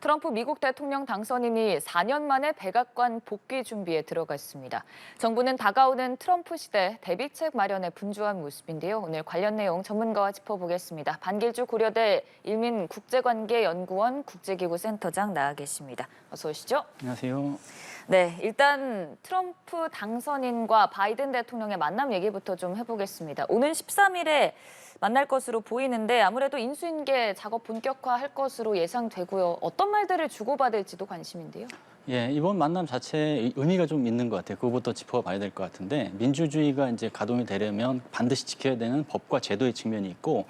트럼프 미국 대통령 당선인이 4년 만에 백악관 복귀 준비에 들어가 있습니다. 정부는 다가오는 트럼프 시대 대비책 마련에 분주한 모습인데요. 오늘 관련 내용 전문가와 짚어보겠습니다. 반길주 고려대 일민국제관계연구원 국제기구 센터장 나와 계십니다. 어서 오시죠. 안녕하세요. 네, 일단 트럼프 당선인과 바이든 대통령의 만남 얘기부터 좀 해보겠습니다. 오는 13일에 만날 것으로 보이는데 아무래도 인수인계 작업 본격화할 것으로 예상되고요. 어떤 말들을 주고받을지도 관심인데요. 예, 이번 만남 자체에 의미가 좀 있는 것 같아요. 그거부터 짚어봐야 될 것 같은데 민주주의가 이제 가동이 되려면 반드시 지켜야 되는 법과 제도의 측면이 있고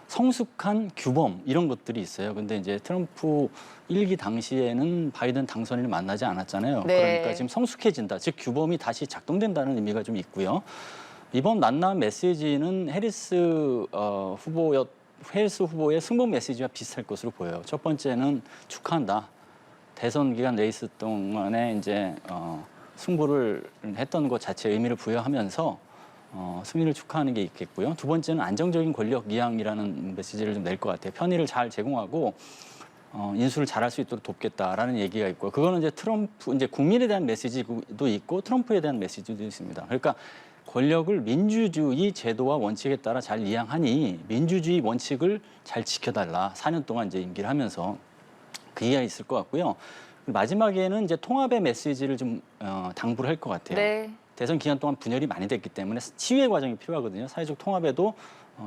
성숙한 규범 이런 것들이 있어요. 근데 이제 트럼프 1기 당시에는 바이든 당선인을 만나지 않았잖아요. 네. 그러니까 지금 성숙해진다. 즉 규범이 다시 작동된다는 의미가 좀 있고요. 이번 만남 메시지는 해리스 후보의 승복 메시지와 비슷할 것으로 보여요. 첫 번째는 축하한다. 대선 기간 레이스 동안에 이제 승부를 했던 것 자체에 의미를 부여하면서 승리를 축하하는 게 있겠고요. 두 번째는 안정적인 권력 이양이라는 메시지를 좀 낼 것 같아요. 편의를 잘 제공하고 인수를 잘할 수 있도록 돕겠다라는 얘기가 있고, 그거는 이제 트럼프 이제 국민에 대한 메시지도 있고 트럼프에 대한 메시지도 있습니다. 그러니까 권력을 민주주의 제도와 원칙에 따라 잘 이양하니 민주주의 원칙을 잘 지켜달라. 4년 동안 이제 임기를 하면서 그 이야기 있을 것 같고요. 마지막에는 이제 통합의 메시지를 좀 당부를 할 것 같아요. 네. 대선 기간 동안 분열이 많이 됐기 때문에 치유의 과정이 필요하거든요. 사회적 통합에도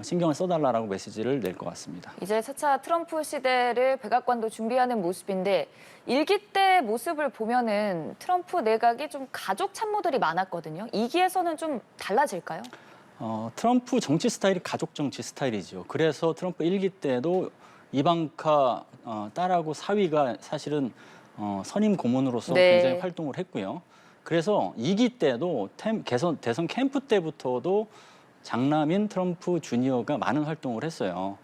신경을 써달라라고 메시지를 낼 것 같습니다. 이제 차차 트럼프 시대를 백악관도 준비하는 모습인데 1기 때 모습을 보면은 트럼프 내각이 좀 가족 참모들이 많았거든요. 2기에서는 좀 달라질까요? 트럼프 정치 스타일이 가족 정치 스타일이죠. 그래서 트럼프 1기 때도 이방카 딸하고 사위가 사실은 선임 고문으로서 네. 굉장히 활동을 했고요. 그래서 2기 때도 대선 캠프 때부터도 장남인 트럼프 주니어가 많은 활동을 했어요.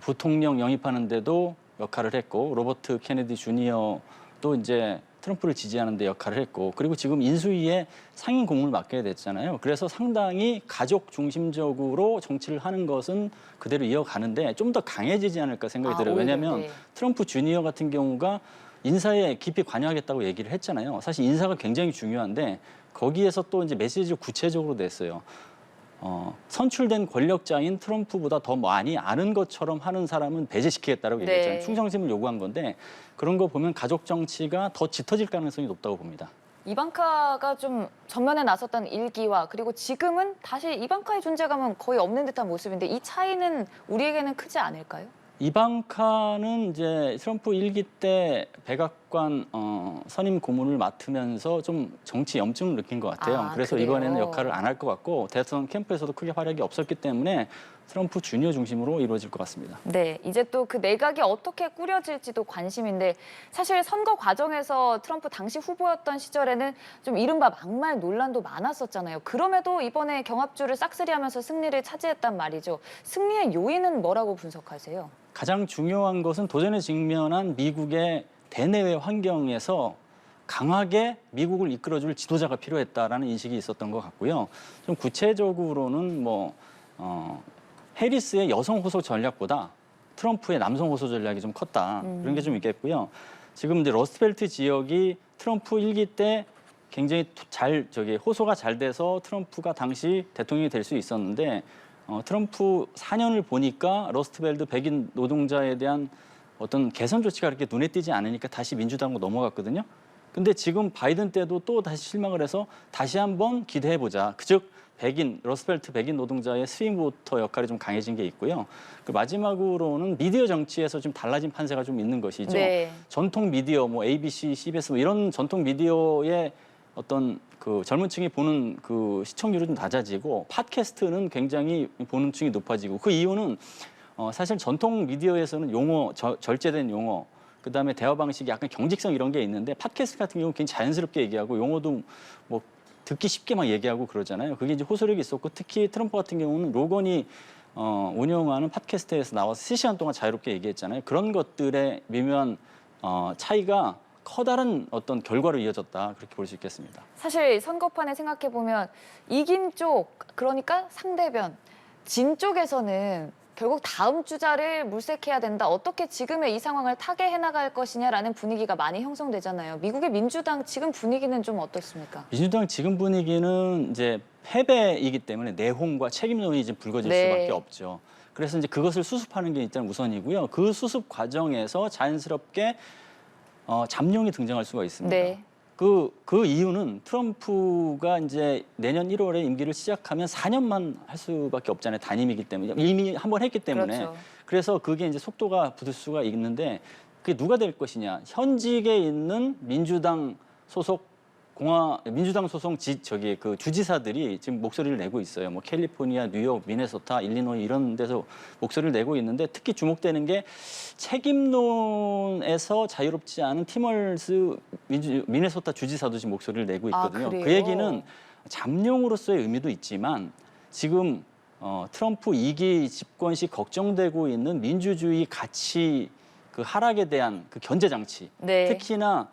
부통령 영입하는 데도 역할을 했고, 로버트 케네디 주니어도 이제 트럼프를 지지하는 데 역할을 했고, 그리고 지금 인수위에 상임 고문을 맡게 됐잖아요. 그래서 상당히 가족 중심적으로 정치를 하는 것은 그대로 이어가는데 좀 더 강해지지 않을까 생각이 들어요. 오히려, 왜냐하면 네. 트럼프 주니어 같은 경우가 인사에 깊이 관여하겠다고 얘기를 했잖아요. 사실 인사가 굉장히 중요한데 거기에서 또 이제 메시지를 구체적으로 냈어요. 선출된 권력자인 트럼프보다 더 많이 아는 것처럼 하는 사람은 배제시키겠다라고 네. 얘기했잖아요. 충성심을 요구한 건데 그런 거 보면 가족 정치가 더 짙어질 가능성이 높다고 봅니다. 이방카가 좀 전면에 나섰던 1기와 그리고 지금은 다시 이방카의 존재감은 거의 없는 듯한 모습인데 이 차이는 우리에게는 크지 않을까요? 이방카는 이제 트럼프 1기 때 백악관 선임 고문을 맡으면서 좀 정치 염증을 느낀 것 같아요. 그래서 그래요? 이번에는 역할을 안 할 것 같고 대선 캠프에서도 크게 활약이 없었기 때문에 트럼프 주니어 중심으로 이루어질 것 같습니다. 네, 이제 또 그 내각이 어떻게 꾸려질지도 관심인데 사실 선거 과정에서 트럼프 당시 후보였던 시절에는 좀 이른바 막말 논란도 많았었잖아요. 그럼에도 이번에 경합주를 싹쓸이하면서 승리를 차지했단 말이죠. 승리의 요인은 뭐라고 분석하세요? 가장 중요한 것은 도전에 직면한 미국의 대내외 환경에서 강하게 미국을 이끌어줄 지도자가 필요했다라는 인식이 있었던 것 같고요. 좀 구체적으로는 해리스의 여성 호소 전략보다 트럼프의 남성 호소 전략이 좀 컸다. 그런 게 좀 있겠고요. 지금 이제 러스트벨트 지역이 트럼프 1기 때 굉장히 호소가 잘 돼서 트럼프가 당시 대통령이 될 수 있었는데 트럼프 4년을 보니까 러스트벨트 백인 노동자에 대한 어떤 개선 조치가 그렇게 눈에 띄지 않으니까 다시 민주당으로 넘어갔거든요. 근데 지금 바이든 때도 또 다시 실망을 해서 다시 한번 기대해보자. 즉 러스트벨트 백인 노동자의 스윙보터 역할이 좀 강해진 게 있고요. 그 마지막으로는 미디어 정치에서 좀 달라진 판세가 좀 있는 것이죠. 네. 전통 미디어, ABC, CBS 이런 전통 미디어의 어떤 그 젊은 층이 보는 그 시청률이 좀 낮아지고 팟캐스트는 굉장히 보는 층이 높아지고 그 이유는 사실 전통 미디어에서는 절제된 용어, 그다음에 대화 방식이 약간 경직성 이런 게 있는데 팟캐스트 같은 경우는 굉장히 자연스럽게 얘기하고 용어도 뭐 듣기 쉽게 막 얘기하고 그러잖아요. 그게 이제 호소력이 있었고 특히 트럼프 같은 경우는 로건이 운영하는 팟캐스트에서 나와서 3시간 동안 자유롭게 얘기했잖아요. 그런 것들의 미묘한 차이가 커다란 어떤 결과로 이어졌다 그렇게 볼 수 있겠습니다. 사실 선거판에 생각해보면 이긴 쪽, 그러니까 상대편, 진 쪽에서는 결국 다음 주자를 물색해야 된다. 어떻게 지금의 이 상황을 타개해 나갈 것이냐라는 분위기가 많이 형성되잖아요. 미국의 민주당 지금 분위기는 좀 어떻습니까? 민주당 지금 분위기는 이제 패배이기 때문에 내홍과 책임론이 이제 불거질 네. 수밖에 없죠. 그래서 이제 그것을 수습하는 게 일단 우선이고요. 그 수습 과정에서 자연스럽게 잠룡이 등장할 수가 있습니다. 네. 그 이유는 트럼프가 이제 내년 1월에 임기를 시작하면 4년만 할 수밖에 없잖아요. 단임이기 때문에. 이미 한 번 했기 때문에. 그렇죠. 그래서 그게 이제 속도가 붙을 수가 있는데 그게 누가 될 것이냐. 현직에 있는 민주당 소속 그 주지사들이 지금 목소리를 내고 있어요. 뭐 캘리포니아, 뉴욕, 미네소타, 일리노이 이런 데서 목소리를 내고 있는데 특히 주목되는 게 책임론에서 자유롭지 않은 티멀스 미네소타 주지사도 지금 목소리를 내고 있거든요. 그래요? 그 얘기는 잠룡으로서의 의미도 있지만 지금 트럼프 2기 집권 시 걱정되고 있는 민주주의 가치 그 하락에 대한 그 견제 장치. 네. 특히나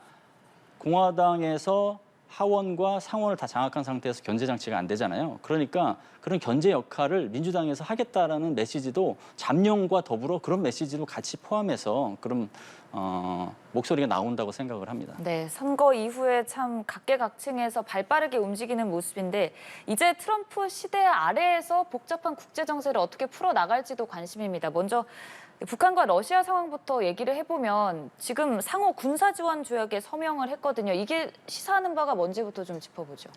공화당에서 하원과 상원을 다 장악한 상태에서 견제 장치가 안 되잖아요. 그러니까 그런 견제 역할을 민주당에서 하겠다라는 메시지도 잠룡과 더불어 그런 메시지도 같이 포함해서 그런 목소리가 나온다고 생각을 합니다. 네, 선거 이후에 참 각계각층에서 발빠르게 움직이는 모습인데 이제 트럼프 시대 아래에서 복잡한 국제 정세를 어떻게 풀어 나갈지도 관심입니다. 먼저 북한과 러시아 상황부터 얘기를 해보면 지금 상호 군사 지원 조약에 서명을 했거든요. 이게 시사하는 바가 뭔지부터 좀 짚어보죠.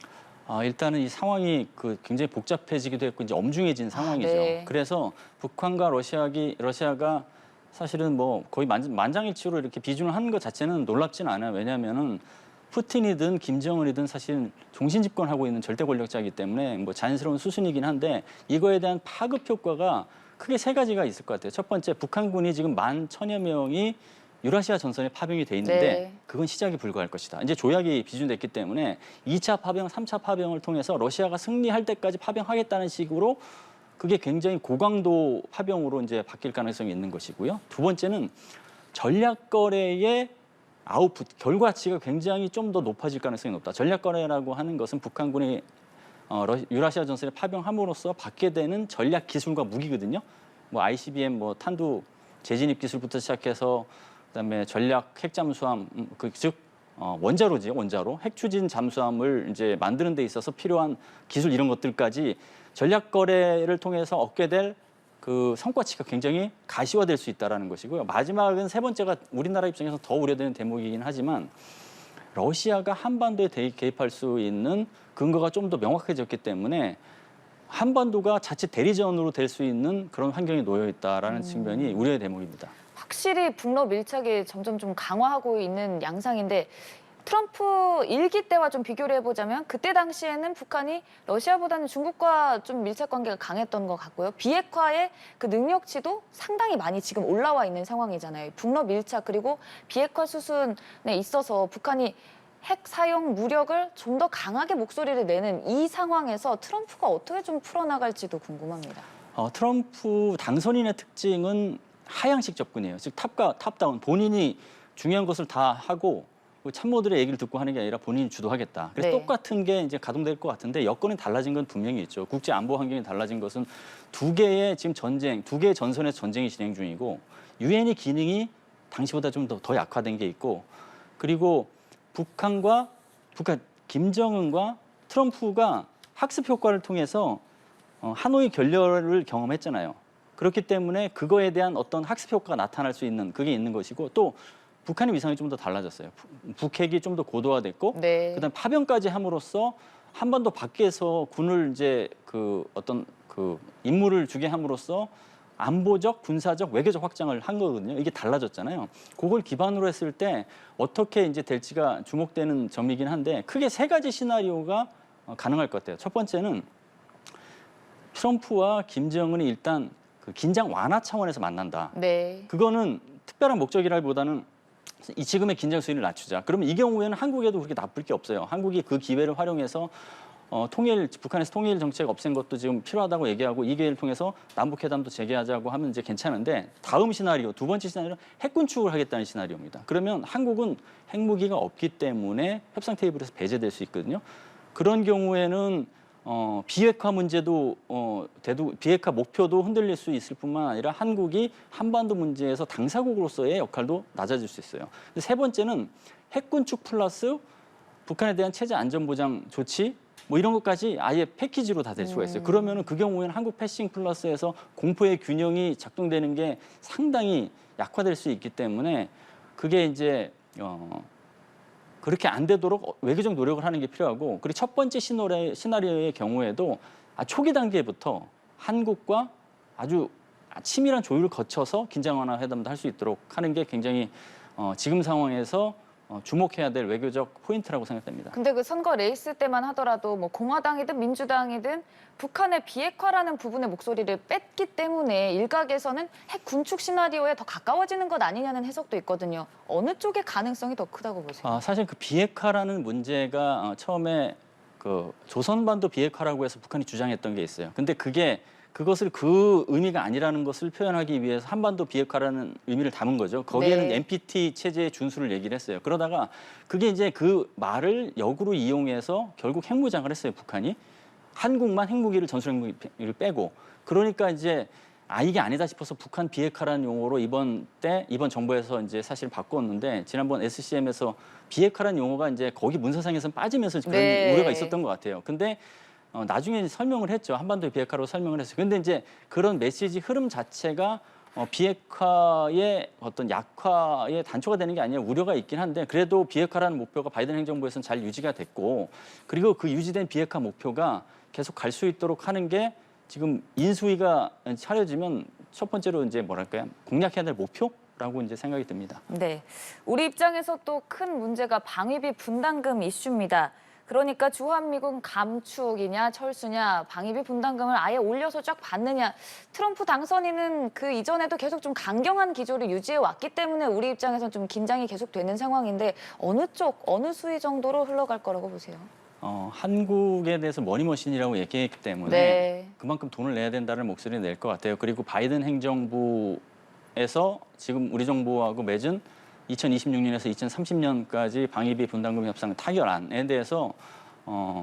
일단은 이 상황이 굉장히 복잡해지기도 했고 이제 엄중해진 상황이죠. 네. 그래서 북한과 러시아가 사실은 뭐 거의 만장일치로 이렇게 비준을 하는 것 자체는 놀랍지는 않아요. 왜냐하면은 푸틴이든 김정은이든 사실 종신 집권하고 있는 절대 권력자이기 때문에 뭐 자연스러운 수순이긴 한데 이거에 대한 파급 효과가 크게 세 가지가 있을 것 같아요. 첫 번째, 북한군이 지금 11,000여 명이 유라시아 전선에 파병이 돼 있는데 네. 그건 시작에 불과할 것이다. 이제 조약이 비준됐기 때문에 2차 파병, 3차 파병을 통해서 러시아가 승리할 때까지 파병하겠다는 식으로 그게 굉장히 고강도 파병으로 이제 바뀔 가능성이 있는 것이고요. 두 번째는 전략 거래의 아웃풋, 결과치가 굉장히 좀 더 높아질 가능성이 높다. 전략 거래라고 하는 것은 북한군이 유라시아 전선에 파병함으로써 받게 되는 전략 기술과 무기거든요. 뭐 ICBM, 뭐 탄두 재진입 기술부터 시작해서 그다음에 전략 핵 잠수함, 즉 원자로 핵 추진 잠수함을 이제 만드는 데 있어서 필요한 기술 이런 것들까지 전략 거래를 통해서 얻게 될 그 성과치가 굉장히 가시화될 수 있다라는 것이고요. 마지막은 세 번째가 우리나라 입장에서 더 우려되는 대목이긴 하지만 러시아가 한반도에 개입할 수 있는 근거가 좀 더 명확해졌기 때문에 한반도가 자칫 대리전으로 될 수 있는 그런 환경에 놓여 있다라는 측면이 우려의 대목입니다. 확실히 북러 밀착이 점점 좀 강화하고 있는 양상인데 트럼프 1기 때와 좀 비교를 해보자면 그때 당시에는 북한이 러시아보다는 중국과 좀 밀착 관계가 강했던 것 같고요. 비핵화의 그 능력치도 상당히 많이 지금 올라와 있는 상황이잖아요. 북러 밀착 그리고 비핵화 수순에 있어서 북한이 핵 사용 무력을 좀 더 강하게 목소리를 내는 이 상황에서 트럼프가 어떻게 좀 풀어나갈지도 궁금합니다. 트럼프 당선인의 특징은 하향식 접근이에요. 즉 탑다운. 본인이 중요한 것을 다 하고 참모들의 얘기를 듣고 하는 게 아니라 본인이 주도하겠다. 그래서 네. 똑같은 게 이제 가동될 것 같은데 여건이 달라진 건 분명히 있죠. 국제 안보 환경이 달라진 것은 두 개의 전선에서 전쟁이 진행 중이고 유엔의 기능이 당시보다 좀 더 약화된 게 있고 그리고 북한 김정은과 트럼프가 학습 효과를 통해서 하노이 결렬을 경험했잖아요. 그렇기 때문에 그거에 대한 어떤 학습 효과가 나타날 수 있는 그게 있는 것이고 또 북한의 위상이 좀 더 달라졌어요. 북핵이 좀 더 고도화됐고 네. 그다음 파병까지 함으로써 한반도 밖에서 군을 이제 어떤 임무를 주게 함으로써 안보적, 군사적, 외교적 확장을 한 거거든요. 이게 달라졌잖아요. 그걸 기반으로 했을 때 어떻게 이제 될지가 주목되는 점이긴 한데 크게 세 가지 시나리오가 가능할 것 같아요. 첫 번째는 트럼프와 김정은이 일단 긴장 완화 차원에서 만난다. 네. 그거는 특별한 목적이라기보다는 이 지금의 긴장 수위를 낮추자. 그러면 이 경우에는 한국에도 그렇게 나쁠 게 없어요. 한국이 그 기회를 활용해서 북한에서 통일 정책 없앤 것도 지금 필요하다고 얘기하고 이 기회를 통해서 남북회담도 재개하자고 하면 이제 괜찮은데 다음 시나리오, 두 번째 시나리오는 핵 군축을 하겠다는 시나리오입니다. 그러면 한국은 핵무기가 없기 때문에 협상 테이블에서 배제될 수 있거든요. 그런 경우에는 비핵화 문제도 비핵화 목표도 흔들릴 수 있을 뿐만 아니라 한국이 한반도 문제에서 당사국으로서의 역할도 낮아질 수 있어요. 근데 세 번째는 핵군축 플러스 북한에 대한 체제 안전보장 조치 뭐 이런 것까지 아예 패키지로 다 될 수가 있어요. 그러면은 그 경우에는 한국 패싱 플러스에서 공포의 균형이 작동되는 게 상당히 약화될 수 있기 때문에 그게 이제 그렇게 안 되도록 외교적 노력을 하는 게 필요하고, 그리고 첫 번째 시나리오의 경우에도 초기 단계부터 한국과 아주 치밀한 조율을 거쳐서 긴장 완화 회담도 할 수 있도록 하는 게 굉장히 지금 상황에서 주목해야 될 외교적 포인트라고 생각됩니다. 근데 그 선거 레이스 때만 하더라도 뭐 공화당이든 민주당이든 북한의 비핵화라는 부분의 목소리를 뺐기 때문에 일각에서는 핵 군축 시나리오에 더 가까워지는 것 아니냐는 해석도 있거든요. 어느 쪽의 가능성이 더 크다고 보세요? 사실 그 비핵화라는 문제가 처음에 그 조선반도 비핵화라고 해서 북한이 주장했던 게 있어요. 근데 그것을 그 의미가 아니라는 것을 표현하기 위해서 한반도 비핵화라는 의미를 담은 거죠. 거기에는 네. NPT 체제의 준수를 얘기를 했어요. 그러다가 그게 이제 그 말을 역으로 이용해서 결국 핵무장을 했어요, 북한이. 한국만 핵무기를 전술 핵무기를 빼고. 그러니까 이제 이게 아니다 싶어서 북한 비핵화라는 용어로 이번 정부에서 이제 사실 바꿨는데, 지난번 SCM에서 비핵화라는 용어가 이제 거기 문서상에서는 빠지면서 그런 네. 우려가 있었던 것 같아요. 근데 나중에 설명을 했죠. 한반도 비핵화로 설명을 했어요. 근데 이제 그런 메시지 흐름 자체가 비핵화의 어떤 약화의 단초가 되는 게 아니라 우려가 있긴 한데, 그래도 비핵화라는 목표가 바이든 행정부에서는 잘 유지가 됐고, 그리고 그 유지된 비핵화 목표가 계속 갈 수 있도록 하는 게 지금 인수위가 차려지면 첫 번째로 이제 뭐랄까요, 공략해야 될 목표라고 이제 생각이 듭니다. 네, 우리 입장에서 또 큰 문제가 방위비 분담금 이슈입니다. 그러니까 주한미군 감축이냐 철수냐, 방위비 분담금을 아예 올려서 쫙 받느냐. 트럼프 당선인은 그 이전에도 계속 좀 강경한 기조를 유지해 왔기 때문에 우리 입장에서는 좀 긴장이 계속되는 상황인데, 어느 쪽, 어느 수위 정도로 흘러갈 거라고 보세요? 한국에 대해서 머니머신이라고 얘기했기 때문에 네. 그만큼 돈을 내야 된다는 목소리를 낼 것 같아요. 그리고 바이든 행정부에서 지금 우리 정부하고 맺은 2026년에서 2030년까지 방위비 분담금 협상 타결안에 대해서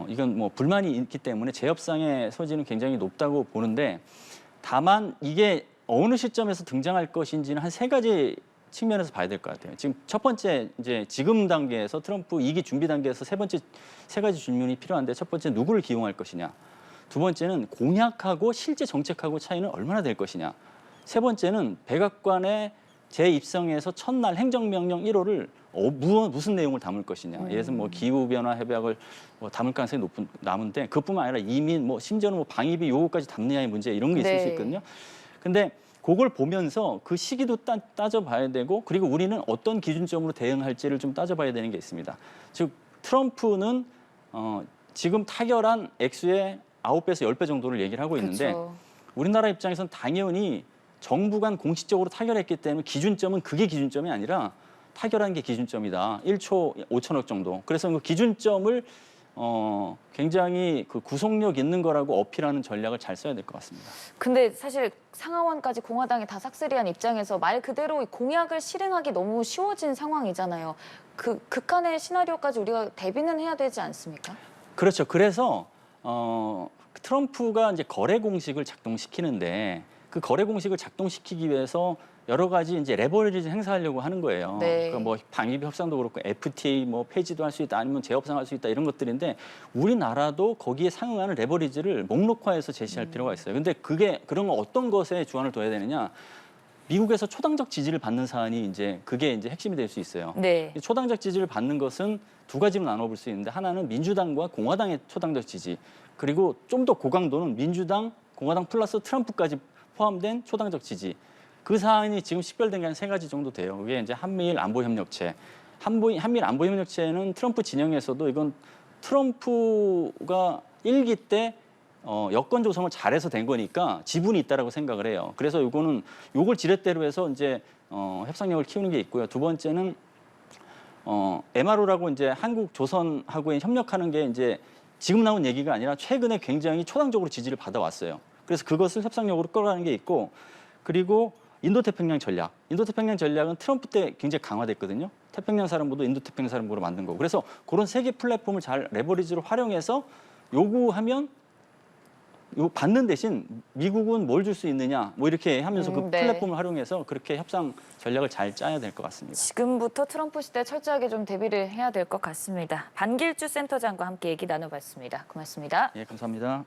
이건 뭐 불만이 있기 때문에 재협상의 소지는 굉장히 높다고 보는데, 다만 이게 어느 시점에서 등장할 것인지는 한 세 가지 측면에서 봐야 될 것 같아요. 지금 첫 번째, 이제 지금 단계에서 트럼프 2기 준비 단계에서 세 가지 질문이 필요한데, 첫 번째 누구를 기용할 것이냐, 두 번째는 공약하고 실제 정책하고 차이는 얼마나 될 것이냐, 세 번째는 백악관의 재입성에서 첫날 행정명령 1호를 무슨 내용을 담을 것이냐. 예를 들어서 뭐 기후변화 협약을 담을 가능성이 남은데, 그뿐만 아니라 이민, 심지어는 방위비 요구까지 담느냐의 문제, 이런 게 있을 수 있거든요. 근데 그걸 보면서 그 시기도 따져봐야 되고, 그리고 우리는 어떤 기준점으로 대응할지를 좀 따져봐야 되는 게 있습니다. 즉 트럼프는 지금 타결한 액수의 9배에서 10배 정도를 얘기를 하고 있는데, 그렇죠. 우리나라 입장에서는 당연히 정부 간 공식적으로 타결했기 때문에 기준점은 그게 기준점이 아니라 타결한 게 기준점이다. 1초 5천억 정도. 그래서 그 기준점을 굉장히 그 구속력 있는 거라고 어필하는 전략을 잘 써야 될 것 같습니다. 근데 사실 상하원까지 공화당이 다 삭스리한 입장에서 말 그대로 공약을 실행하기 너무 쉬워진 상황이잖아요. 그 극한의 시나리오까지 우리가 대비는 해야 되지 않습니까? 그렇죠. 그래서 트럼프가 이제 거래 공식을 작동시키는데, 그 거래 공식을 작동시키기 위해서 여러 가지 이제 레버리지 행사하려고 하는 거예요. 네. 그러니까 뭐 방위비 협상도 그렇고 FTA 폐지도 할 수 있다, 아니면 재협상할 수 있다, 이런 것들인데, 우리나라도 거기에 상응하는 레버리지를 목록화해서 제시할 필요가 있어요. 근데 그런 거 어떤 것에 주안을 둬야 되느냐? 미국에서 초당적 지지를 받는 사안이 그게 핵심이 될 수 있어요. 네. 초당적 지지를 받는 것은 두 가지로 나눠볼 수 있는데, 하나는 민주당과 공화당의 초당적 지지, 그리고 좀 더 고강도는 민주당, 공화당 플러스 트럼프까지 포함된 초당적 지지. 그 사안이 지금 식별된 게 한 세 가지 정도 돼요. 그게 이제 한미일 안보협력체. 한미일 안보협력체는 트럼프 진영에서도 이건 트럼프가 1기 때 여건 조성을 잘해서 된 거니까 지분이 있다라고 생각을 해요. 그래서 요걸 지렛대로 해서 이제 협상력을 키우는 게 있고요. 두 번째는 MRO라고 이제 한국 조선하고 협력하는 게 이제 지금 나온 얘기가 아니라 최근에 굉장히 초당적으로 지지를 받아왔어요. 그래서 그것을 협상력으로 끌어가는 게 있고, 그리고 인도태평양 전략. 인도태평양 전략은 트럼프 때 굉장히 강화됐거든요. 태평양 사령부도 인도태평양 사령부로 만든 거고. 그래서 그런 세 개 플랫폼을 잘 레버리지로 활용해서 요구하면 이거 받는 대신 미국은 뭘 줄 수 있느냐 뭐 이렇게 하면서 그 네. 플랫폼을 활용해서 그렇게 협상 전략을 잘 짜야 될 것 같습니다. 지금부터 트럼프 시대 철저하게 좀 대비를 해야 될 것 같습니다. 반길주 센터장과 함께 얘기 나눠봤습니다. 고맙습니다. 예, 감사합니다.